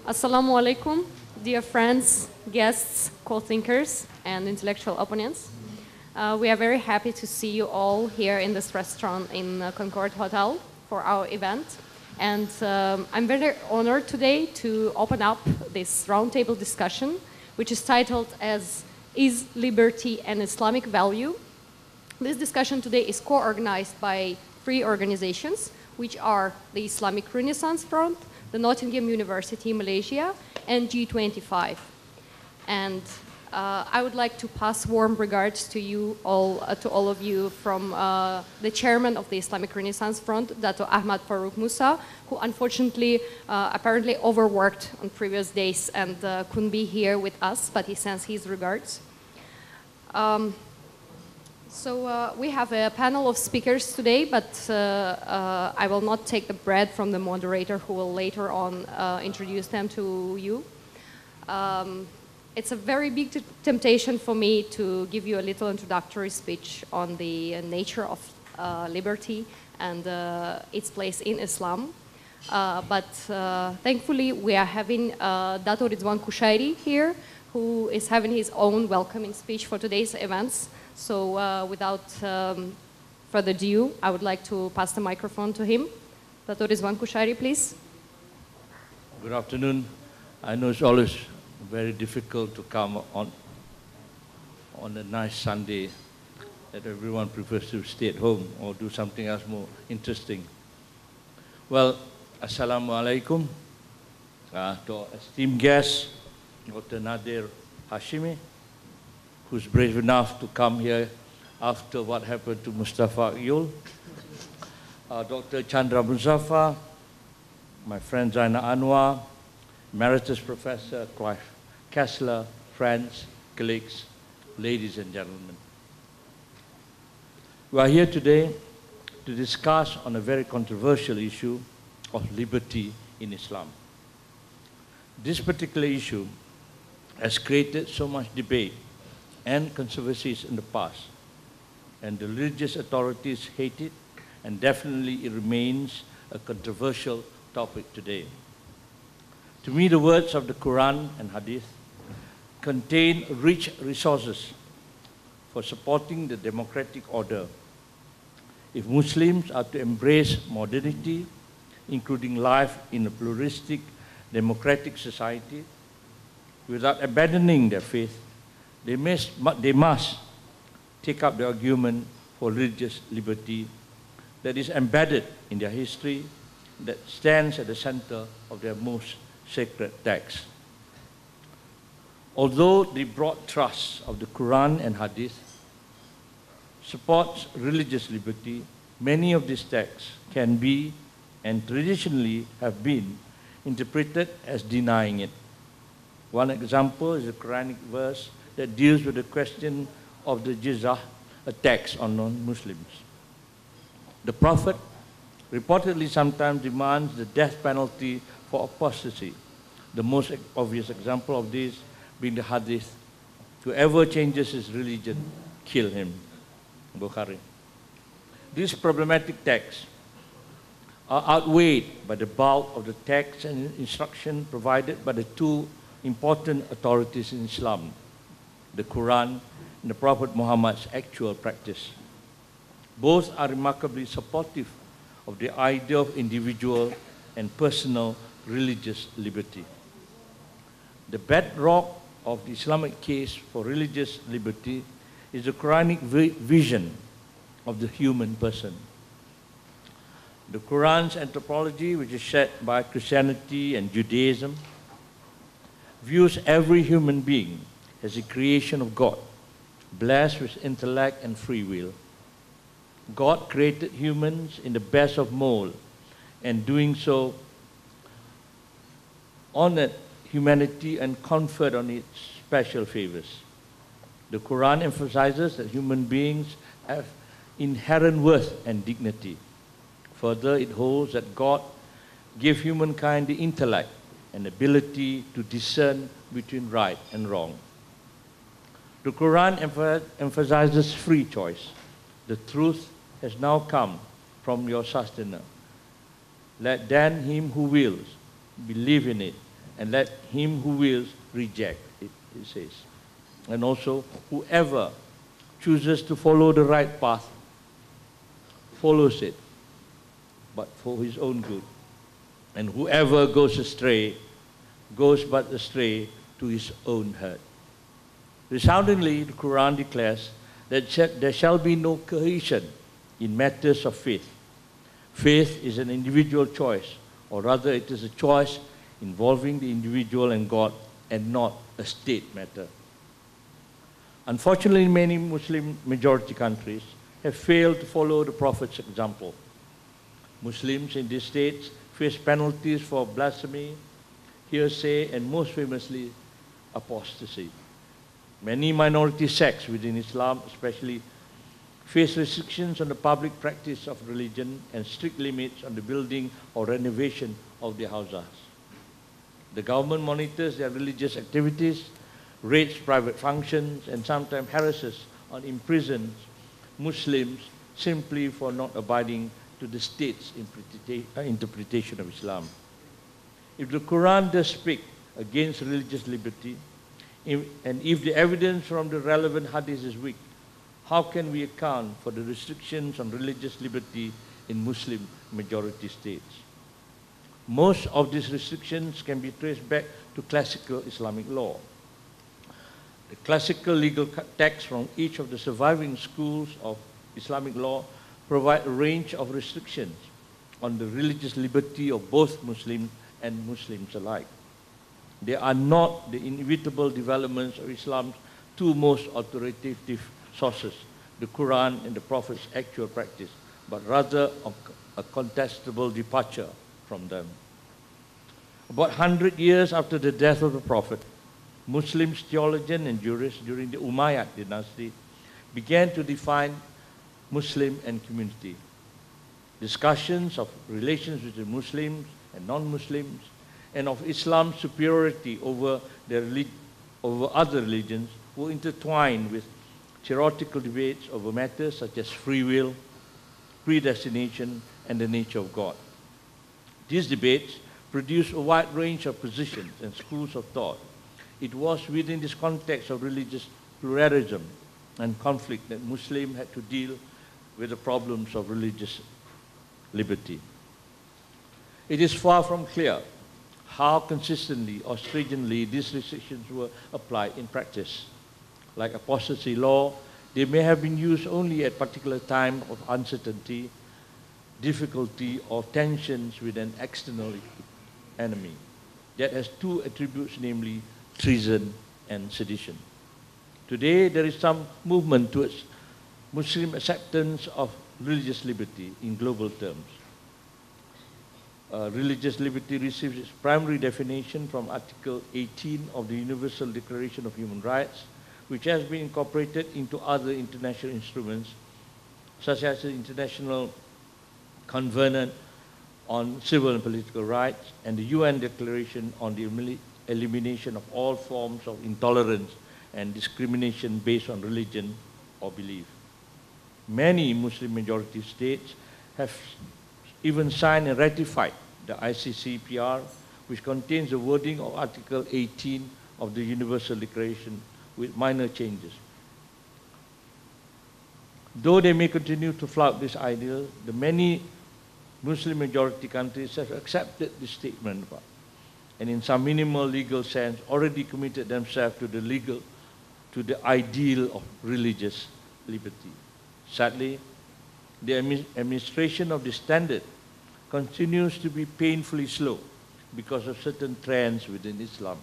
Assalamu alaikum, dear friends, guests, co-thinkers, and intellectual opponents. We are very happy to see you all here in this restaurant in Concorde Hotel for our event. And I'm very honored today to open up this roundtable discussion, which is titled as Is Liberty an Islamic Value? This discussion today is co-organized by 3 organizations, which are the Islamic Renaissance Front, the Nottingham University, Malaysia, and G25. And I would like to pass warm regards to you all, to all of you from the chairman of the Islamic Renaissance Front, Dato Ahmad Farouk Musa, who unfortunately apparently overworked on previous days and couldn't be here with us, but he sends his regards. So we have a panel of speakers today, but I will not take the bread from the moderator, who will later on introduce them to you. It's a very big temptation for me to give you a little introductory speech on the nature of liberty and its place in Islam. But thankfully, we are having Dato Ridwan Kushairi here, who is having his own welcoming speech for today's events. So without further ado, I would like to pass the microphone to him. Dato Ridwan Kushairi, please. Good afternoon. I know it's always very difficult to come on a nice Sunday that everyone prefers to stay at home or do something else more interesting. Well, Assalamu alaikum to our esteemed guest, Dr. Nader Hashemi, who's brave enough to come here after what happened to Mustafa Yul, Dr. Chandra Muzaffar, my friend Zainah Anwar, Emeritus Professor Clive, Kessler, friends, colleagues, ladies and gentlemen. We are here today to discuss on a very controversial issue of liberty in Islam. This particular issue has created so much debate and controversies in the past, and the religious authorities hate it, and definitely it remains a controversial topic today. To me, the words of the Quran and Hadith contain rich resources for supporting the democratic order. If Muslims are to embrace modernity, including life in a pluralistic, democratic society, without abandoning their faith, they must take up the argument for religious liberty that is embedded in their history, that stands at the center of their most sacred texts. Although the broad thrust of the Quran and Hadith supports religious liberty, many of these texts can be, and traditionally have been, interpreted as denying it. One example is a Quranic verse that deals with the question of the jizya, a tax on non-Muslims. The Prophet reportedly sometimes demands the death penalty for apostasy. The most obvious example of this being the hadith, whoever changes his religion, kill him. Bukhari. These problematic texts are outweighed by the bulk of the texts and instruction provided by the 2 important authorities in Islam, the Quran and the Prophet Muhammad's actual practice. Both are remarkably supportive of the idea of individual and personal religious liberty. The bedrock of the Islamic case for religious liberty is the Quranic vision of the human person. The Quran's anthropology, which is shared by Christianity and Judaism, views every human being as a creation of God, blessed with intellect and free will. God created humans in the best of mold, and doing so honored humanity and conferred on it special favors. The Quran emphasizes that human beings have inherent worth and dignity. Further, it holds that God gave humankind the intellect and ability to discern between right and wrong. The Quran emphasizes free choice. The truth has now come from your sustainer. Let then him who wills believe in it and let him who wills reject it, it says. And also, whoever chooses to follow the right path follows it, but for his own good. And whoever goes astray, goes but astray to his own hurt. Resoundingly, the Quran declares that there shall be no coercion in matters of faith. Faith is an individual choice, or rather it is a choice involving the individual and God, and not a state matter. Unfortunately, many Muslim majority countries have failed to follow the Prophet's example. Muslims in these states face penalties for blasphemy, hearsay, and most famously, apostasy. Many minority sects within Islam, especially, face restrictions on the public practice of religion and strict limits on the building or renovation of their houses. The government monitors their religious activities, raids private functions, and sometimes harasses or imprisons Muslims simply for not abiding to the state's interpretation of Islam. If the Quran does speak against religious liberty, and if the evidence from the relevant hadith is weak, how can we account for the restrictions on religious liberty in Muslim majority states? Most of these restrictions can be traced back to classical Islamic law. The classical legal texts from each of the surviving schools of Islamic law provide a range of restrictions on the religious liberty of both Muslims and Muslims alike. They are not the inevitable developments of Islam's two most authoritative sources, the Quran and the Prophet's actual practice, but rather a contestable departure from them. About 100 years after the death of the Prophet, Muslim theologians and jurists during the Umayyad dynasty began to define Muslim and community. Discussions of relations between Muslims and non-Muslims and of Islam's superiority over other religions were intertwined with theoretical debates over matters such as free will, predestination, and the nature of God. These debates produced a wide range of positions and schools of thought. It was within this context of religious pluralism and conflict that Muslims had to deal with the problems of religious liberty. It is far from clear how consistently or stringently these restrictions were applied in practice. Like apostasy law, they may have been used only at particular times of uncertainty, difficulty, or tensions with an external enemy that has two attributes, namely treason and sedition. Today, there is some movement towards Muslim acceptance of religious liberty in global terms. Religious liberty receives its primary definition from Article 18 of the Universal Declaration of Human Rights, which has been incorporated into other international instruments, such as the International Covenant on Civil and Political Rights and the UN Declaration on the Elimination of all forms of intolerance and discrimination based on religion or belief. Many Muslim majority states have even signed and ratified the ICCPR, which contains the wording of Article 18 of the Universal Declaration with minor changes. Though they may continue to flout this ideal, the many Muslim majority countries have accepted this statement and in some minimal legal sense already committed themselves to the ideal of religious liberty. Sadly, the administration of this standard continues to be painfully slow because of certain trends within Islam.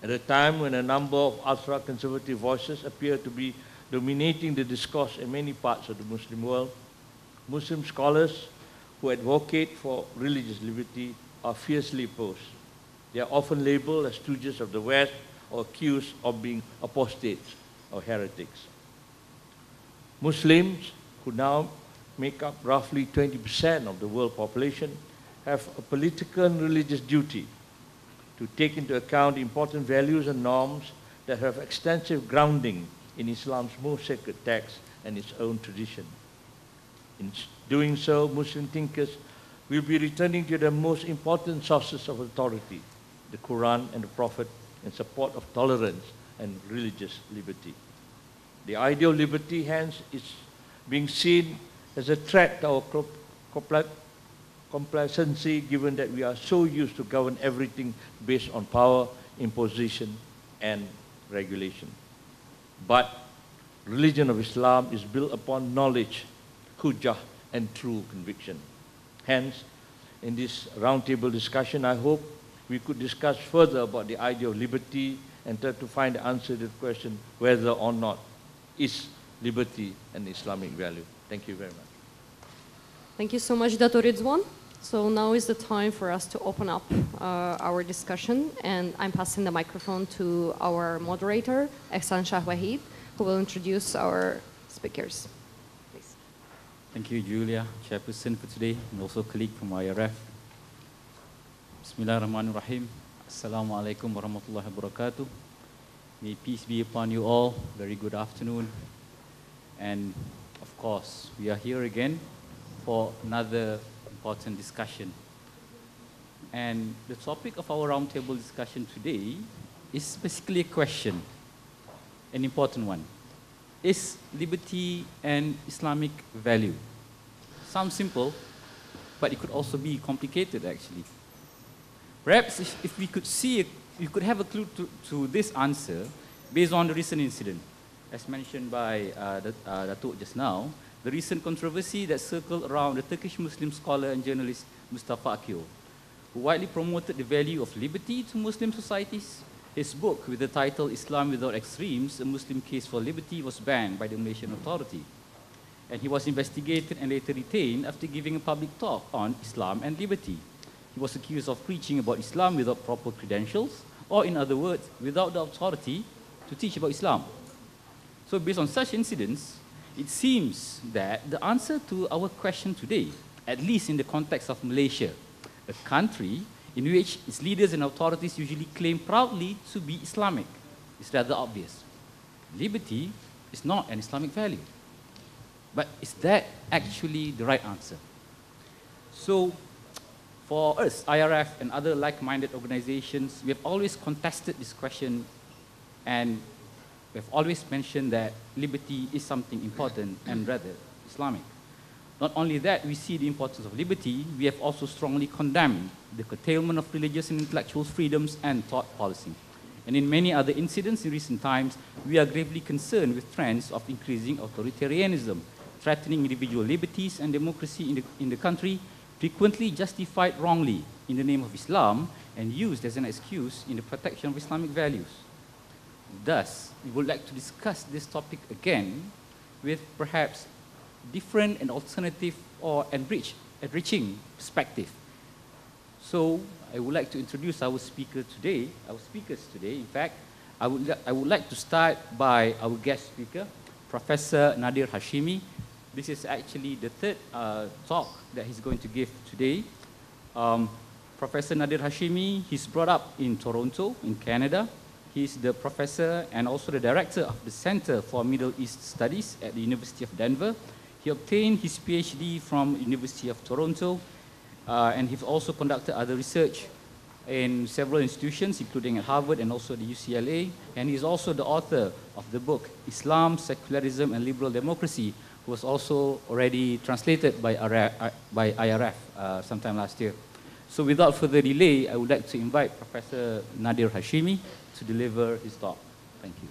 At a time when a number of ultra-conservative voices appear to be dominating the discourse in many parts of the Muslim world, Muslim scholars who advocate for religious liberty are fiercely opposed. They are often labeled as stooges of the West or accused of being apostates or heretics. Muslims, who now make up roughly 20% of the world population, have a political and religious duty to take into account important values and norms that have extensive grounding in Islam's most sacred text and its own tradition. In doing so, Muslim thinkers will be returning to the most important sources of authority, the Quran and the Prophet in support of tolerance and religious liberty. The idea of liberty, hence, is being seen as a threat to our complacency, given that we are so used to govern everything based on power, imposition, and regulation. But religion of Islam is built upon knowledge, hujjah, and true conviction. Hence, in this roundtable discussion, I hope we could discuss further about the idea of liberty and try to find the answer to the question whether or not is liberty an Islamic value. Thank you very much. Thank you so much, Dato' Ridwan. So now is the time for us to open up our discussion, and I'm passing the microphone to our moderator, Ehsan Shahwahid, who will introduce our speakers. Please. Thank you, Julia, chairperson for today, and also colleague from IRF. Bismillahirrahmanirrahim. Assalamu alaikum warahmatullahi wabarakatuh. May peace be upon you all. Very good afternoon. And of course, we are here again for another important discussion. And the topic of our roundtable discussion today is basically a question, an important one. Is liberty an Islamic value? Sounds simple, but it could also be complicated actually. Perhaps if we could see, we could have a clue to this answer based on the recent incident. As mentioned by Datuk just now, the recent controversy that circled around the Turkish Muslim scholar and journalist Muzaffar, who widely promoted the value of liberty to Muslim societies. His book with the title Islam Without Extremes, A Muslim Case for Liberty, was banned by the Malaysian authority. And he was investigated and later detained after giving a public talk on Islam and liberty. He was accused of preaching about Islam without proper credentials, or in other words, without the authority to teach about Islam. So based on such incidents, it seems that the answer to our question today, at least in the context of Malaysia, a country in which its leaders and authorities usually claim proudly to be Islamic, is rather obvious. Liberty is not an Islamic value. But is that actually the right answer? So, for us, IRF and other like-minded organizations, we have always contested this question, and we have always mentioned that liberty is something important and rather Islamic. Not only that, we see the importance of liberty, we have also strongly condemned the curtailment of religious and intellectual freedoms and thought policy. And in many other incidents in recent times, we are gravely concerned with trends of increasing authoritarianism, threatening individual liberties and democracy in the country, frequently justified wrongly in the name of Islam and used as an excuse in the protection of Islamic values. Thus, we would like to discuss this topic again with perhaps different and alternative or enriching perspective. So, I would like to introduce our speakers today. In fact, I would like to start by our guest speaker, Professor Nader Hashemi. This is actually the third talk that he's going to give today. Professor Nader Hashemi, he's brought up in Toronto, in Canada. He's the professor and also the director of the Center for Middle East Studies at the University of Denver. He obtained his PhD from University of Toronto, and he's also conducted other research in several institutions, including at Harvard and also the UCLA. And he's also the author of the book, Islam, Secularism, and Liberal Democracy, was also already translated by IRF sometime last year. So without further delay, I would like to invite Professor Nader Hashemi to deliver his talk. Thank you.